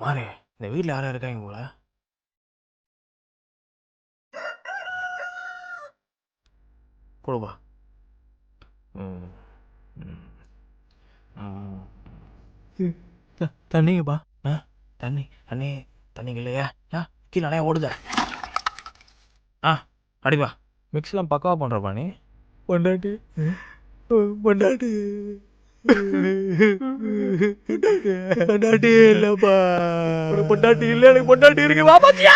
மாறே இந்த வீட்டில் யாரும் இருக்காங்க போல. போடுப்பா. தண்ணிங்கப்பா. தண்ணி தண்ணி தண்ணிங்க இல்லையா? கீழே நிறையா ஓடுதா? அடிப்பா. மிக்ஸ்லாம் பக்காவா பண்ணுறப்பா நீ. பொண்டாட்டி பொண்டாட்டி பொண்டாட்டி இல்லப்பா. பொண்டாட்டி இல்லை, எனக்கு பொண்டாட்டி இருக்கு. வாபாத்தியா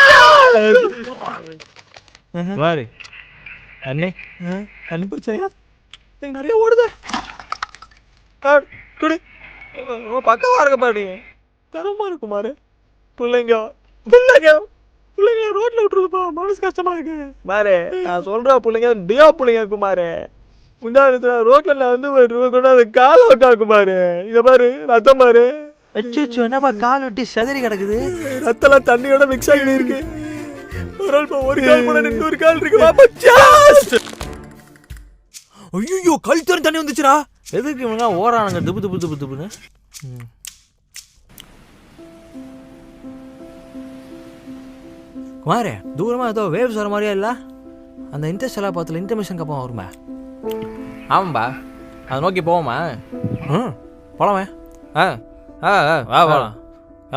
வாரி அண்ணே தண்ணி பிரச்சனையா? எனக்கு நிறைய ஓடுது. குடி. பக்கவா இருக்கப்பா நீ. தரமா இருக்குமாரு. பிள்ளைங்க பிள்ளைங்க பிள்ளைங்க ரோட்ல விட்டுருதுப்பா. மனசு கஷ்டமா இருக்கு மாரு. நான் சொல்ற பிள்ளைங்க டியோ பிள்ளைங்க இருக்குமாரு. முன்னாடி ரோட்ல நான் வந்து கொண்டாந்து காலை வெட்டாக்குமாரு. இத பாரு ரத்தம் பாரு. அச்சோ என்னப்பா கால் வெட்டி செதறி கிடக்குது. ரத்தம்லாம் தண்ணியோட மிக்ஸ் ஆகி இருக்கு. ஒரு கால் கூட இன்னொரு கால் இருக்கு. ஐயோ கல் தண்ணி தண்ணி வந்துச்சுடா. எதுக்கு இவங்க ஓரானுங்க துப்பு துப்பு துப்பு துப்புன்னு. குமாரே தூரமாக ஏதோ வேவ்ஸ் வர மாதிரியா இல்லை? அந்த இன்டர்ஸ்டெல்லாம் பார்த்துல இன்டர்மிஷன் கப்பம் வருமா? ஆமாம்பா, அதை நோக்கி போவோமா? போலாமே. வா போகலாம்.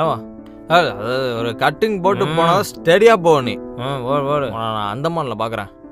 ஆமாம், அதாவது ஒரு கட்டிங் போட்டு போனால் ஸ்டெடியாக போக. நீ ஓடு ஓடு. நான் அந்தமானில் பார்க்குறேன்.